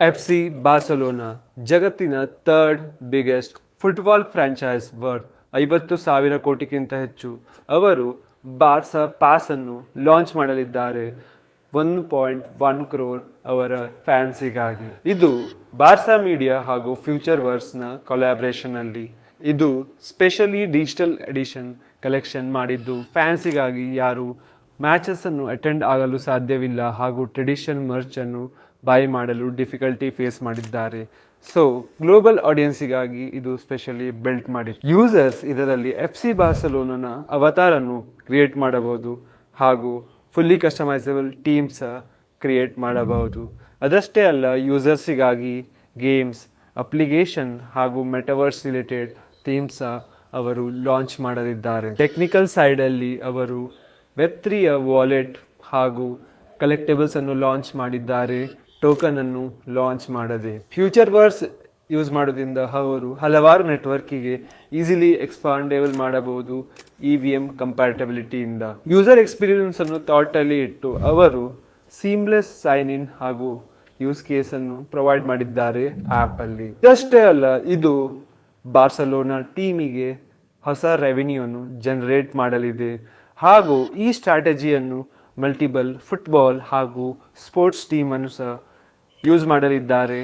F C Barcelona ಜಗತ್ತಿನ third biggest football franchise worth 50,000 ಕೋಟಿಗಿಂತ ಹೆಚ್ಚು. ಅವರು ಬಾರ್ಸಾ ಪಾಸ್ ಅನ್ನು ಲಾಂಚ್ ಮಾಡಲಿದ್ದಾರೆ 1.1 ಕ್ರೋರ್ ಅವರ ಫ್ಯಾನ್ಸಿಗಾಗಿ. ಇದು ಬಾರ್ಸಾ ಮೀಡಿಯಾ ಹಾಗೂ ಫ್ಯೂಚರ್ ವರ್ಸ್ನ ಕೊಲ್ಯಾಬ್ರೇಷನ್ ಅಲ್ಲಿ ಇದು ಸ್ಪೆಷಲಿ ಡಿಜಿಟಲ್ ಎಡಿಷನ್ ಕಲೆಕ್ಷನ್ ಮಾಡಿದ್ದು ಫ್ಯಾನ್ಸಿಗಾಗಿ ಯಾರು ಮ್ಯಾಚಸ್ ಅನ್ನು ಅಟೆಂಡ್ ಆಗಲು ಸಾಧ್ಯವಿಲ್ಲ ಹಾಗೂ ಟ್ರೆಡಿಷನಲ್ ಮರ್ಚ್ ಅನ್ನು ಬೈ ಮಾಡಲು ಡಿಫಿಕಲ್ಟಿ ಫೇಸ್ ಮಾಡಿದ್ದಾರೆ. ಸೊ ಗ್ಲೋಬಲ್ ಆಡಿಯನ್ಸಿಗಾಗಿ ಇದು ಸ್ಪೆಷಲಿ ಬಿಲ್ಟ್ ಮಾಡಿತ್ತು. ಯೂಸರ್ಸ್ ಇದರಲ್ಲಿ ಎಫ್ ಸಿ ಬಾರ್ಸಲೋನಾನ ಅವತಾರ್ ಅನ್ನು ಕ್ರಿಯೇಟ್ ಮಾಡಬಹುದು ಹಾಗೂ ಫುಲ್ಲಿ ಕಸ್ಟಮೈಸಬಲ್ ಟೀಮ್ಸ್ ಕ್ರಿಯೇಟ್ ಮಾಡಬಹುದು. ಅದಷ್ಟೇ ಅಲ್ಲ, ಯೂಸರ್ಸಿಗಾಗಿ ಗೇಮ್ಸ್, ಅಪ್ಲಿಕೇಶನ್ ಹಾಗೂ ಮೆಟವರ್ಸ್ ರಿಲೇಟೆಡ್ ಥೀಮ್ಸ್ ಅವರು ಲಾಂಚ್ ಮಾಡಲಿದ್ದಾರೆ. ಟೆಕ್ನಿಕಲ್ ಸೈಡಲ್ಲಿ ಅವರು ವೆಬ್3ಯ ವಾಲೆಟ್ ಹಾಗೂ ಕಲೆಕ್ಟೇಬಲ್ಸ್ ಅನ್ನು ಲಾಂಚ್ ಮಾಡಿದ್ದಾರೆ, ಟೋಕನ್ ಅನ್ನು ಲಾಂಚ್ ಮಾಡದೆ. ಫ್ಯೂಚರ್ ವರ್ಸ್ ಯೂಸ್ ಮಾಡೋದ್ರಿಂದ ಅವರು ಹಲವಾರು ನೆಟ್ವರ್ಕಿಗೆ ಈಸಿಲಿ ಎಕ್ಸ್ಪಾಂಡೇಬಲ್ ಮಾಡಬಹುದು EVM ಕಂಪ್ಯಾಟಬಿಲಿಟಿಯಿಂದ. ಯೂಸರ್ ಎಕ್ಸ್ಪೀರಿಯನ್ಸ್ ಅನ್ನು ಥಾಟಲ್ಲಿ ಇಟ್ಟು ಅವರು ಸೀಮ್ಲೆಸ್ ಸೈನ್ ಇನ್ ಹಾಗೂ ಯೂಸ್ ಕೇಸ್ ಅನ್ನು ಪ್ರೊವೈಡ್ ಮಾಡಿದ್ದಾರೆ ಆ್ಯಪ್ ಅಲ್ಲಿ. ಇದಷ್ಟೇ ಅಲ್ಲ, ಇದು ಬಾರ್ಸಲೋನಾ ಟೀಮಿಗೆ ಹೊಸ ರೆವಿನ್ಯೂ ಅನ್ನು ಜನರೇಟ್ ಮಾಡಲಿದೆ ಹಾಗೂ ಈ ಸ್ಟ್ರಾಟಜಿಯನ್ನು ಮಲ್ಟಿಪಲ್ ಫುಟ್ಬಾಲ್ ಹಾಗೂ ಸ್ಪೋರ್ಟ್ಸ್ ಟೀಮ್ ಅನ್ನು ಸಹ ಯೂಸ್ ಮಾಡಲಿದ್ದಾರೆ.